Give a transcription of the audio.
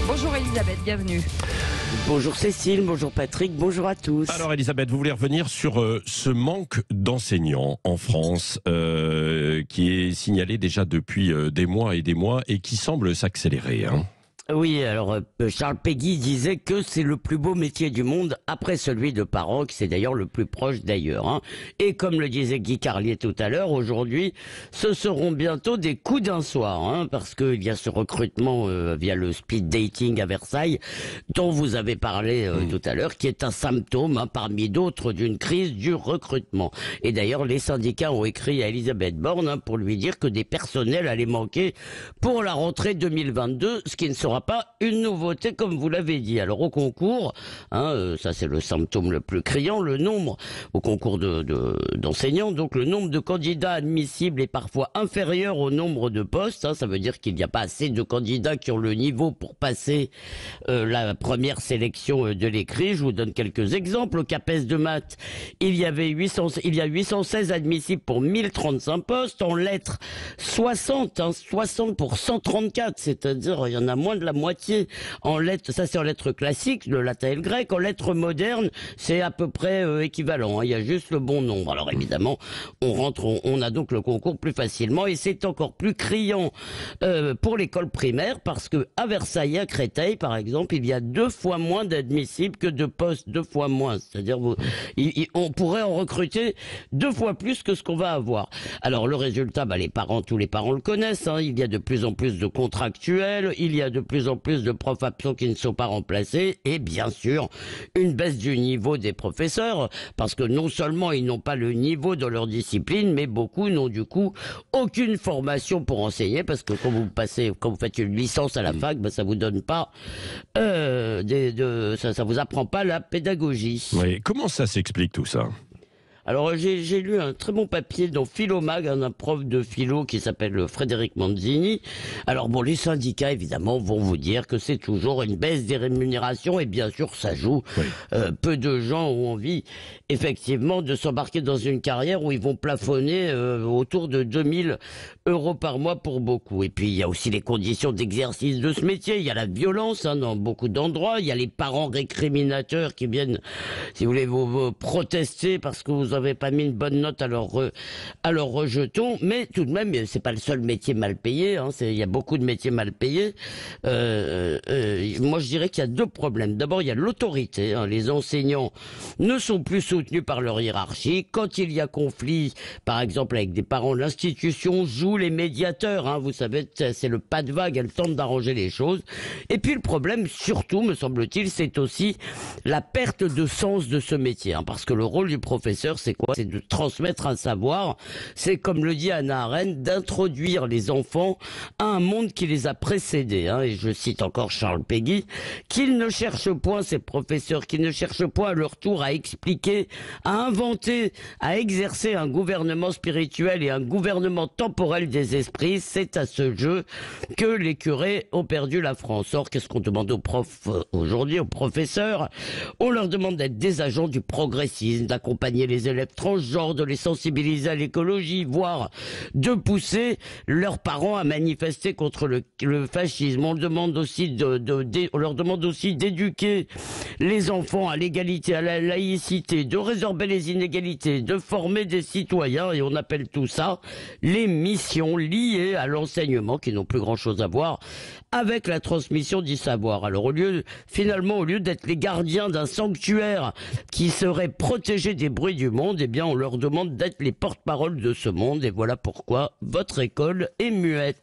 Bonjour Elisabeth, bienvenue. Bonjour Cécile, bonjour Patrick, bonjour à tous. Alors Elisabeth, vous voulez revenir sur ce manque d'enseignants en France qui est signalé déjà depuis des mois et qui semble s'accélérer. Oui, alors Charles Péguy disait que c'est le plus beau métier du monde après celui de parent, que c'est d'ailleurs le plus proche d'ailleurs. Et comme le disait Guy Carlier tout à l'heure, aujourd'hui, ce seront bientôt des coups d'un soir, parce qu'il y a ce recrutement via le speed dating à Versailles, dont vous avez parlé tout à l'heure, qui est un symptôme parmi d'autres d'une crise du recrutement. Et d'ailleurs, les syndicats ont écrit à Elisabeth Borne pour lui dire que des personnels allaient manquer pour la rentrée 2022, ce qui ne sera pas une nouveauté comme vous l'avez dit. Alors au concours, ça c'est le symptôme le plus criant, le nombre au concours d'enseignants, donc le nombre de candidats admissibles est parfois inférieur au nombre de postes, ça veut dire qu'il n'y a pas assez de candidats qui ont le niveau pour passer la première sélection de l'écrit. Je vous donne quelques exemples. Au CAPES de maths, il y a 816 admissibles pour 1035 postes, en lettres 60 pour 134, c'est-à-dire il y en a moins de la moitié en lettres, ça c'est en lettres classiques, le latin et le grec. En lettres modernes, c'est à peu près équivalent, il y a juste le bon nombre. Alors évidemment, on a donc le concours plus facilement, et c'est encore plus criant pour l'école primaire, parce que à Versailles, à Créteil par exemple, il y a 2 fois moins d'admissibles que de postes, 2 fois moins. C'est-à-dire on pourrait en recruter 2 fois plus que ce qu'on va avoir. Alors le résultat, tous les parents le connaissent, il y a de plus en plus de contractuels, il y a de plus en plus de profs absents qui ne sont pas remplacés, et bien sûr une baisse du niveau des professeurs, parce que non seulement ils n'ont pas le niveau dans leur discipline, mais beaucoup n'ont du coup aucune formation pour enseigner, parce que quand vous faites une licence à la fac, ça vous donne pas ça vous apprend pas la pédagogie. Oui. Comment ça s'explique tout ça ? Alors j'ai lu un très bon papier dans Philomag, un prof de philo qui s'appelle Frédéric Manzini. Alors les syndicats évidemment vont vous dire que c'est toujours une baisse des rémunérations, et bien sûr ça joue. Oui. Peu de gens ont envie effectivement de s'embarquer dans une carrière où ils vont plafonner autour de 2000 € par mois pour beaucoup. Et puis il y a aussi les conditions d'exercice de ce métier, il y a la violence dans beaucoup d'endroits, il y a les parents récriminateurs qui viennent, si vous voulez, vous protester parce que vous n'avez pas mis une bonne note à leur rejeton. Mais tout de même, c'est pas le seul métier mal payé, il y a beaucoup de métiers mal payés. Moi je dirais qu'il y a 2 problèmes. D'abord, il y a l'autorité, les enseignants ne sont plus soutenus par leur hiérarchie. Quand il y a conflit, par exemple avec des parents, l'institution joue les médiateurs, vous savez, c'est le pas de vague, elle tente d'arranger les choses. Et puis le problème, surtout, me semble-t-il, c'est aussi la perte de sens de ce métier, parce que le rôle du professeur, c'est quoi? C'est de transmettre un savoir. C'est, comme le dit Hannah Arendt, d'introduire les enfants à un monde qui les a précédés. Et je cite encore Charles Péguy, qu'ils ne cherchent point, ces professeurs, qu'ils ne cherchent point à leur tour à expliquer, à inventer, à exercer un gouvernement spirituel et un gouvernement temporel des esprits. C'est à ce jeu que les curés ont perdu la France. Or, qu'est-ce qu'on demande aux profs aujourd'hui, aux professeurs? On leur demande d'être des agents du progressisme, d'accompagner les élèves transgenres, de les sensibiliser à l'écologie, voire de pousser leurs parents à manifester contre le fascisme. On leur demande aussi d'éduquer les enfants à l'égalité, à la laïcité, de résorber les inégalités, de former des citoyens, et on appelle tout ça les missions liées à l'enseignement, qui n'ont plus grand-chose à voir avec la transmission du savoir. Alors au lieu d'être les gardiens d'un sanctuaire qui serait protégé des bruits du monde, on leur demande d'être les porte-parole de ce monde, et voilà pourquoi votre école est muette.